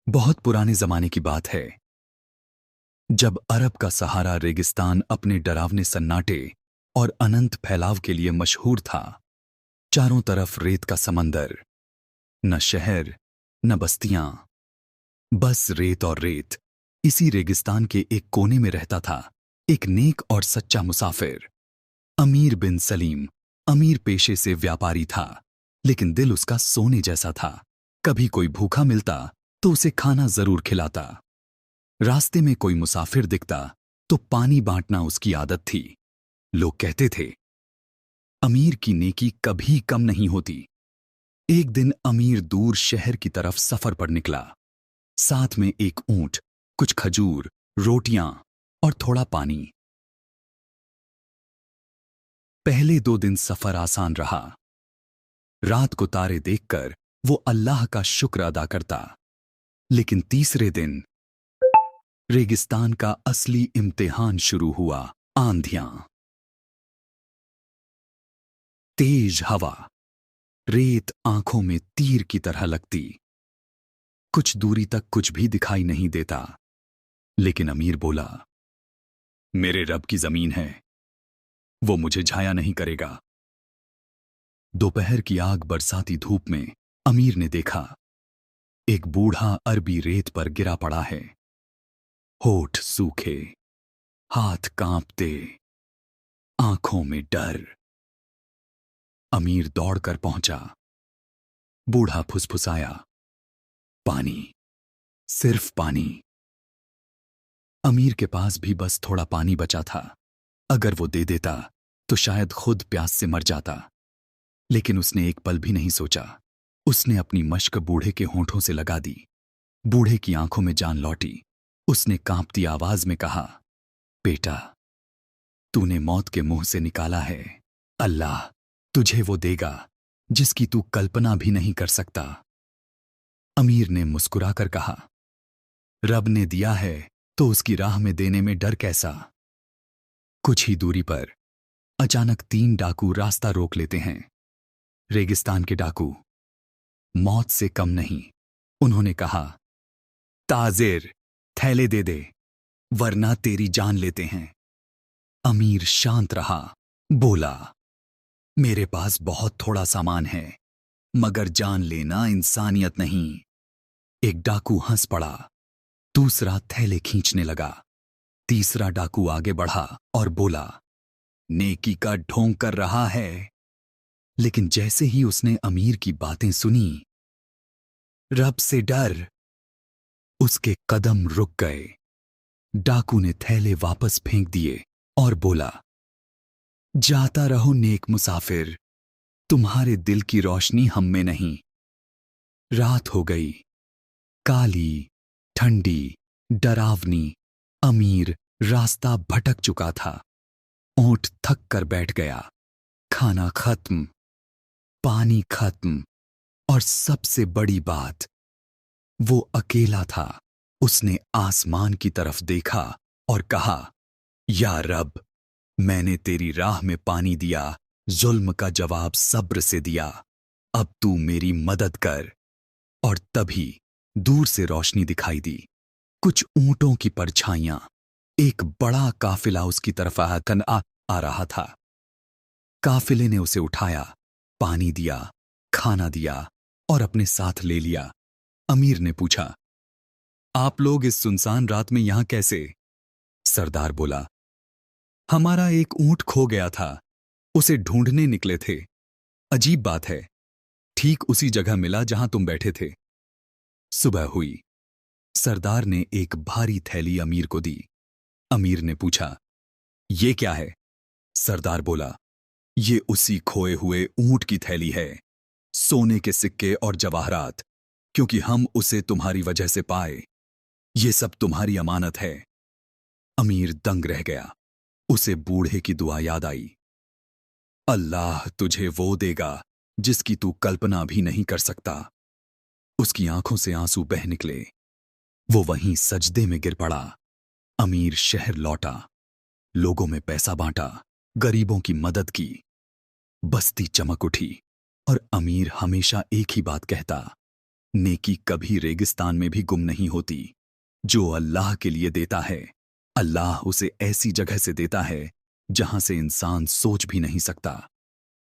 बहुत पुराने जमाने की बात है, जब अरब का सहारा रेगिस्तान अपने डरावने सन्नाटे और अनंत फैलाव के लिए मशहूर था। चारों तरफ रेत का समंदर, न शहर न बस्तियां, बस रेत और रेत। इसी रेगिस्तान के एक कोने में रहता था एक नेक और सच्चा मुसाफिर, अमीर बिन सलीम। अमीर पेशे से व्यापारी था, लेकिन दिल उसका सोने जैसा था। कभी कोई भूखा मिलता तो उसे खाना जरूर खिलाता। रास्ते में कोई मुसाफिर दिखता तो पानी बांटना उसकी आदत थी। लोग कहते थे, अमीर की नेकी कभी कम नहीं होती। एक दिन अमीर दूर शहर की तरफ सफर पर निकला। साथ में एक ऊंट, कुछ खजूर, रोटियां और थोड़ा पानी। पहले 2 दिन सफर आसान रहा। रात को तारे देखकर वो अल्लाह का शुक्र अदा करता। लेकिन तीसरे दिन रेगिस्तान का असली इम्तिहान शुरू हुआ। आंधियां, तेज हवा, रेत आंखों में तीर की तरह लगती। कुछ दूरी तक कुछ भी दिखाई नहीं देता। लेकिन अमीर बोला, मेरे रब की जमीन है, वो मुझे झाया नहीं करेगा। दोपहर की आग बरसाती धूप में अमीर ने देखा, एक बूढ़ा अरबी रेत पर गिरा पड़ा है। होठ सूखे, हाथ कांपते, आंखों में डर। अमीर दौड़कर पहुंचा। बूढ़ा फुसफुसाया, पानी, सिर्फ पानी। अमीर के पास भी बस थोड़ा पानी बचा था। अगर वो दे देता तो शायद खुद प्यास से मर जाता। लेकिन उसने एक पल भी नहीं सोचा। उसने अपनी मश्क बूढ़े के होंठों से लगा दी। बूढ़े की आंखों में जान लौटी। उसने कांपती आवाज में कहा, बेटा, तूने मौत के मुंह से निकाला है। अल्लाह तुझे वो देगा जिसकी तू कल्पना भी नहीं कर सकता। अमीर ने मुस्कुराकर कहा, रब ने दिया है तो उसकी राह में देने में डर कैसा। कुछ ही दूरी पर अचानक 3 डाकू रास्ता रोक लेते हैं। रेगिस्तान के डाकू, मौत से कम नहीं। उन्होंने कहा, ताजिर, थैले दे दे, वरना तेरी जान लेते हैं। अमीर शांत रहा, बोला, मेरे पास बहुत थोड़ा सामान है, मगर जान लेना इंसानियत नहीं। एक डाकू हंस पड़ा। दूसरा थैले खींचने लगा। तीसरा डाकू आगे बढ़ा और बोला, नेकी का ढोंग कर रहा है। लेकिन जैसे ही उसने अमीर की बातें सुनी, रब से डर, उसके कदम रुक गए। डाकू ने थैले वापस फेंक दिए और बोला, जाता रहो नेक मुसाफिर, तुम्हारे दिल की रोशनी हम में नहीं। रात हो गई, काली, ठंडी, डरावनी। अमीर रास्ता भटक चुका था। ऊंट थक कर बैठ गया। खाना खत्म, पानी खत्म, और सबसे बड़ी बात, वो अकेला था। उसने आसमान की तरफ देखा और कहा, या रब, मैंने तेरी राह में पानी दिया, जुल्म का जवाब सब्र से दिया। अब तू मेरी मदद कर। और तभी दूर से रोशनी दिखाई दी। कुछ ऊंटों की परछाइयां। एक बड़ा काफिला उसकी तरफ आ रहा था। काफिले ने उसे उठाया, पानी दिया, खाना दिया और अपने साथ ले लिया। अमीर ने पूछा, आप लोग इस सुनसान रात में यहां कैसे? सरदार बोला, हमारा एक ऊंट खो गया था, उसे ढूंढने निकले थे। अजीब बात है, ठीक उसी जगह मिला जहां तुम बैठे थे। सुबह हुई। सरदार ने एक भारी थैली अमीर को दी। अमीर ने पूछा, ये क्या है? सरदार बोला, ये उसी खोए हुए ऊंट की थैली है, सोने के सिक्के और जवाहरात, क्योंकि हम उसे तुम्हारी वजह से पाए। ये सब तुम्हारी अमानत है। अमीर दंग रह गया। उसे बूढ़े की दुआ याद आई, अल्लाह तुझे वो देगा जिसकी तू कल्पना भी नहीं कर सकता। उसकी आंखों से आंसू बह निकले। वो वहीं सजदे में गिर पड़ा। अमीर शहर लौटा, लोगों में पैसा बांटा, गरीबों की मदद की। बस्ती चमक उठी और अमीर हमेशा एक ही बात कहता, नेकी कभी रेगिस्तान में भी गुम नहीं होती। जो अल्लाह के लिए देता है, अल्लाह उसे ऐसी जगह से देता है जहां से इंसान सोच भी नहीं सकता।